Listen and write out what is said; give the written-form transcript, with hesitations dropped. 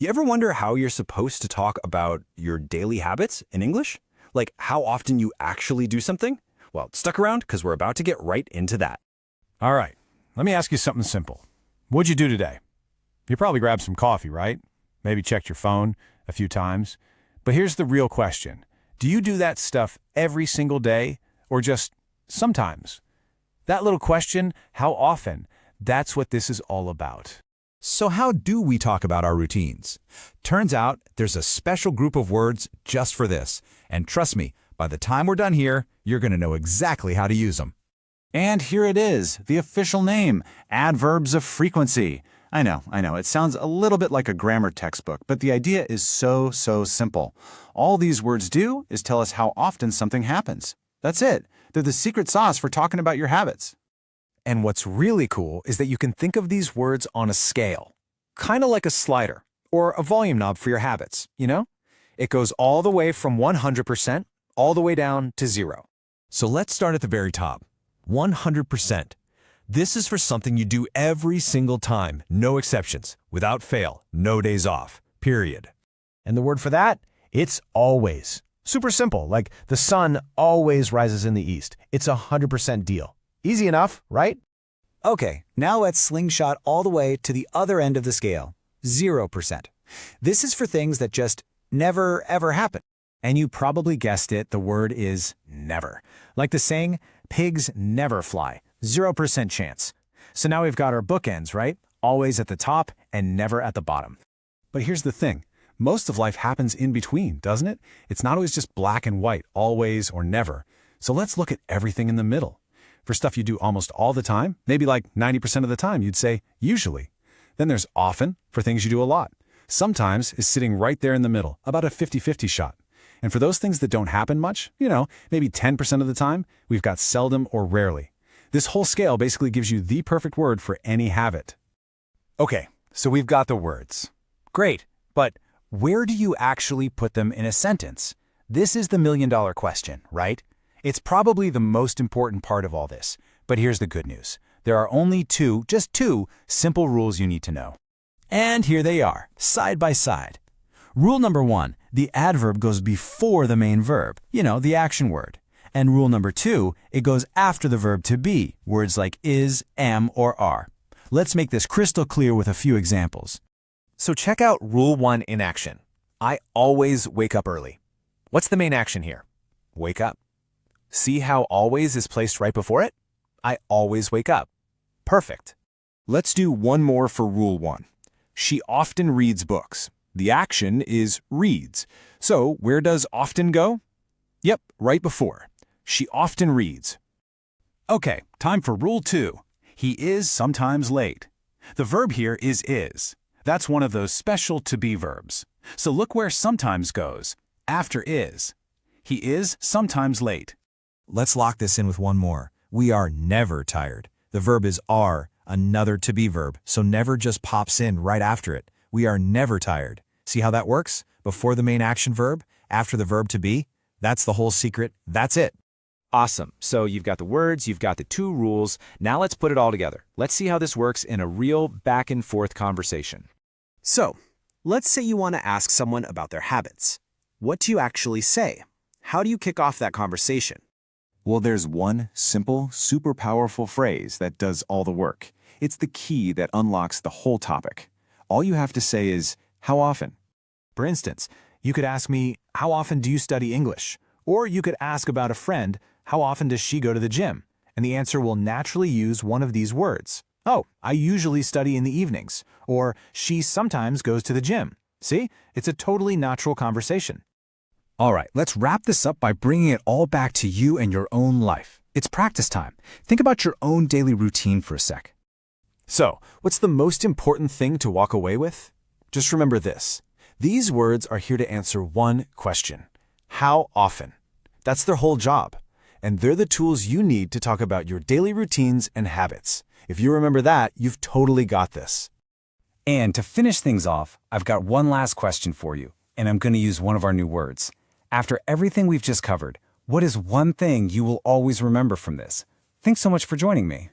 You ever wonder how you're supposed to talk about your daily habits in English? Like how often you actually do something? Well, stuck around because we're about to get right into that. All right, let me ask you something simple. What'd you do today? You probably grabbed some coffee, right? Maybe checked your phone a few times. But here's the real question. Do you do that stuff every single day or just sometimes? That little question, how often, that's what this is all about. So how do we talk about our routines? Turns out there's a special group of words just for this. And trust me, by the time we're done here, you're going to know exactly how to use them. And here it is, the official name, Adverbs of Frequency. I know, it sounds a little bit like a grammar textbook, but the idea is so simple. All these words do is tell us how often something happens. That's it. They're the secret sauce for talking about your habits. And what's really cool is that you can think of these words on a scale, kind of like a slider or a volume knob for your habits, you know? It goes all the way from 100% all the way down to 0. So let's start at the very top. 100%. This is for something you do every single time, no exceptions, without fail, no days off, period. And the word for that? It's always. Super simple, like the sun always rises in the east. It's a 100% deal. Easy enough, right? Okay, now let's slingshot all the way to the other end of the scale, 0%. This is for things that just never, ever happen. And you probably guessed it, the word is never. Like the saying, pigs never fly, 0% chance. So now we've got our bookends, right? Always at the top and never at the bottom. But here's the thing. Most of life happens in between, doesn't it? It's not always just black and white, always or never. So let's look at everything in the middle. For stuff you do almost all the time, maybe like 90% of the time, you'd say usually. Then there's often, for things you do a lot. Sometimes is sitting right there in the middle, about a 50-50 shot. And for those things that don't happen much, maybe 10% of the time, we've got seldom or rarely. This whole scale basically gives you the perfect word for any habit. Okay, so we've got the words. Great, but where do you actually put them in a sentence? This is the million-dollar question, right? It's probably the most important part of all this. But here's the good news. There are only just two simple rules you need to know. And here they are, side by side. Rule number 1, the adverb goes before the main verb, the action word. And rule number 2, it goes after the verb to be, words like is, am, or are. Let's make this crystal clear with a few examples. So check out Rule 1 in action. I always wake up early. What's the main action here? Wake up. See how always is placed right before it? I always wake up. Perfect. Let's do one more for Rule 1. She often reads books. The action is reads. So where does often go? Yep, right before. She often reads. Okay, time for Rule 2. He is sometimes late. The verb here is. That's one of those special to-be verbs. So look where sometimes goes. After is. He is sometimes late. Let's lock this in with one more. We are never tired. The verb is are, another to-be verb, so never just pops in right after it. We are never tired. See how that works? Before the main action verb, after the verb to be. That's the whole secret. That's it. Awesome. So you've got the words, you've got the 2 rules. Now let's put it all together. Let's see how this works in a real back and forth conversation. So, let's say you want to ask someone about their habits. What do you actually say? How do you kick off that conversation? Well, there's one simple, super powerful phrase that does all the work. It's the key that unlocks the whole topic. All you have to say is, how often? For instance, you could ask me, how often do you study English? Or you could ask about a friend, how often does she go to the gym? And the answer will naturally use one of these words. Oh, I usually study in the evenings. Or she sometimes goes to the gym. See? It's a totally natural conversation. All right, let's wrap this up by bringing it all back to you and your own life. It's practice time. Think about your own daily routine for a sec. So, what's the most important thing to walk away with? Just remember this. These words are here to answer one question. How often? That's their whole job. And they're the tools you need to talk about your daily routines and habits. If you remember that, you've totally got this. And to finish things off, I've got one last question for you, and I'm going to use one of our new words. After everything we've just covered, what is one thing you will always remember from this? Thanks so much for joining me.